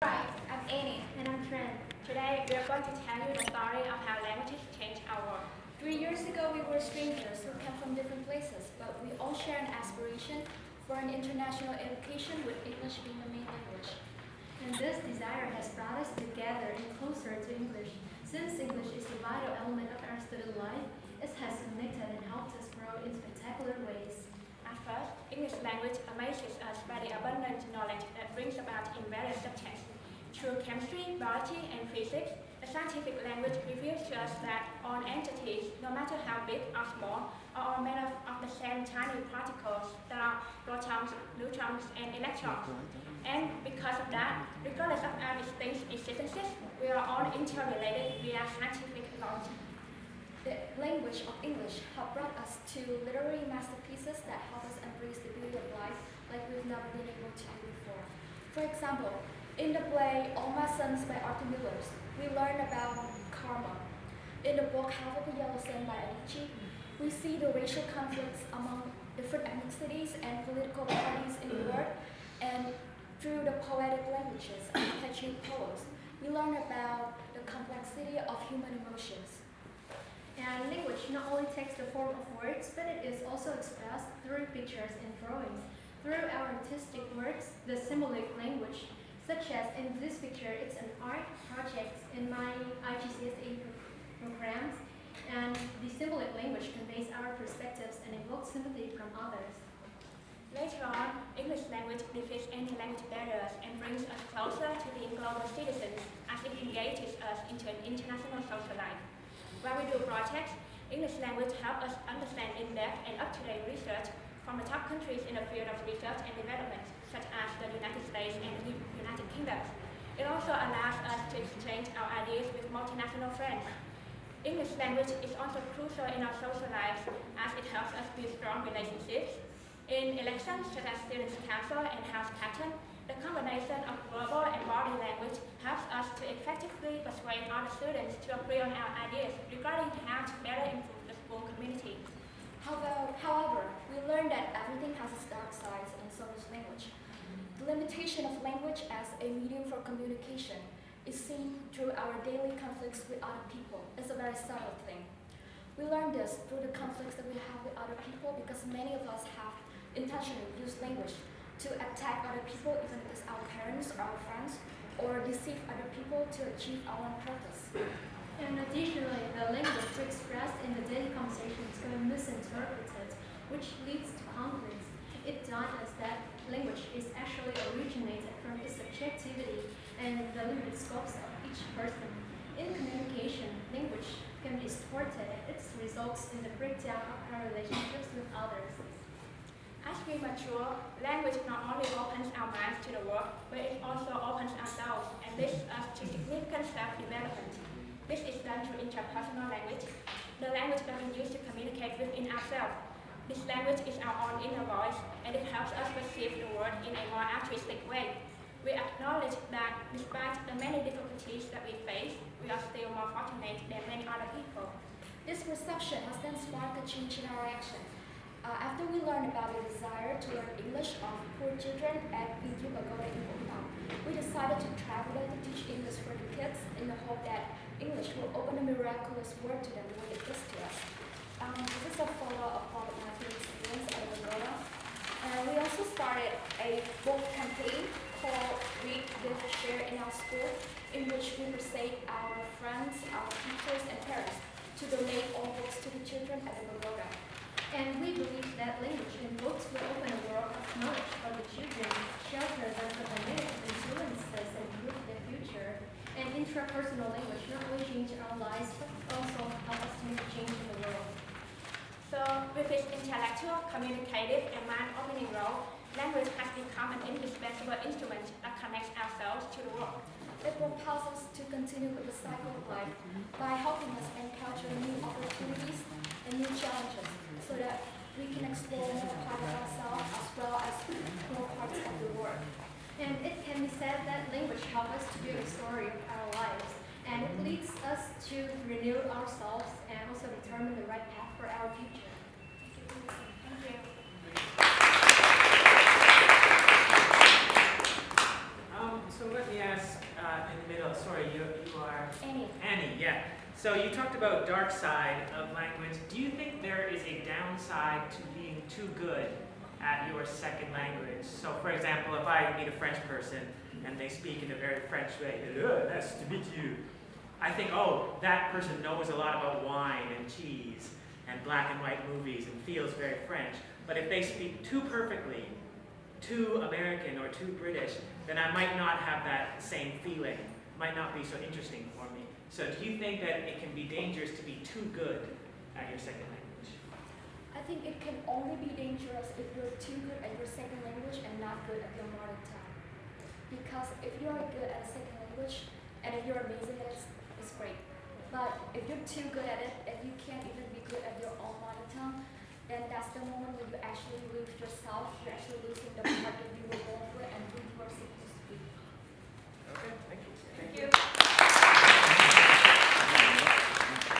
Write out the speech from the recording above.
Right, I'm Annie. And I'm TRAN. Today we are going to tell you the story of how languages change our world. 3 years ago we were strangers who came from different places, but we all share an aspiration for an international education with English being the main language. And this desire has brought us together and closer to English. Since English is a vital element of our student life, it has connected and helped us grow in spectacular ways. At first, English language amazes us by the abundant knowledge that brings about in various subjects. Through chemistry, biology, and physics, the scientific language reveals to us that all entities, no matter how big or small, are all made of the same tiny particles that are protons, neutrons, and electrons. And because of that, regardless of our distinct existences, we are all interrelated via scientific knowledge. The language of English has brought us to literary masterpieces that help us embrace the beauty of life like we've never been able to do before. For example, in the play All My Sons by Arthur Miller, we learn about karma. In the book Half of a Yellow Sun by Adichie, we see the racial conflicts among different ethnicities and political parties in the world, and through the poetic languages and catchy poems, we learn about the complexity of human emotions. And language not only takes the form of words, but it is also expressed through pictures and drawings. Through our artistic works, the symbolic language, such as in this picture, it's an art project in my IGCSE programs, and the symbolic language conveys our perspectives and evokes sympathy from others. Later on, English language defeats any language barriers and brings us closer to being global citizens as it engages us into an international social life. When we do projects, English language helps us understand in-depth and up-to-date research from the top countries in the field of research and development, such as the United States and the United Kingdom. It also allows us to exchange our ideas with multinational friends. English language is also crucial in our social lives as it helps us build strong relationships. In elections such as Students' Council and House Pattern, the combination of verbal and body language helps us to effectively persuade other students to agree on our ideas regarding how to better improve the school community. However, we learn that everything has its dark sides, and so does language. The limitation of language as a medium for communication is seen through our daily conflicts with other people. It's a very subtle thing. We learn this through the conflicts that we have with other people because many of us have intentionally used language to attack other people, even if it's our parents or our friends, or deceive other people to achieve our own purpose. And additionally, the language we express in the daily conversations can be misinterpreted, which leads to conflicts. It dawned us that language is actually originated from its subjectivity and the limited scopes of each person. In communication, language can be distorted, and it results in the breakdown of our relationships with others. As we mature, language not only opens our minds to the world, but it also opens ourselves and leads us to significant self-development. This is done through interpersonal language, the language that we use to communicate within ourselves. This language is our own inner voice, and it helps us perceive the world in a more altruistic way. We acknowledge that despite the many difficulties that we face, we are still more fortunate than many other people. This perception has then sparked a change in our action. After we learned about the desire to learn English of poor children at PHAN in Vietnam, we decided to travel there to teach English for the kids in the hope that English will open a miraculous world to them the way it is to us. This is a photo of all of my favorite students at Vietnam. And we also started a book campaign called Read, Live, Share in our school, in which we persuade our friends, our teachers, and parents to donate all books to the children at the pagoda. And we believe that language in books will open a world of knowledge for the children, shelter them from the negative influences, and improve their future. And intrapersonal language not only change our lives, but also help us to make a change in the world. So, with its intellectual, communicative, and mind-opening role, language has become an indispensable instrument that connects ourselves to the world. It propels us to continue with the cycle of life by helping us encounter new opportunities and new challenges so that we can explore more part of ourselves as well as more parts of the world. And it can be said that language helps us to build a story of our lives, and it leads us to renew ourselves and also determine the right path for our future. Thank you. So let me ask in the middle. Sorry, you are? Annie. Annie, yeah. So you talked about dark side of language. Do you think there is a downside to being too good at your second language? So for example, if I meet a French person and they speak in a very French way, hello, nice to meet you, I think, oh, that person knows a lot about wine and cheese and black and white movies and feels very French. But if they speak too perfectly, too American or too British, then I might not have that same feeling, might not be so interesting for me. So do you think that it can be dangerous to be too good at your second language? I think it can only be dangerous if you're too good at your second language and not good at your mother tongue. Because if you're good at a second language and if you're amazing at it, it's great. But if you're too good at it and you can't even be good at your own mother tongue, then that's the moment when you actually lose yourself, you're actually losing the part that you were born with and who you are supposed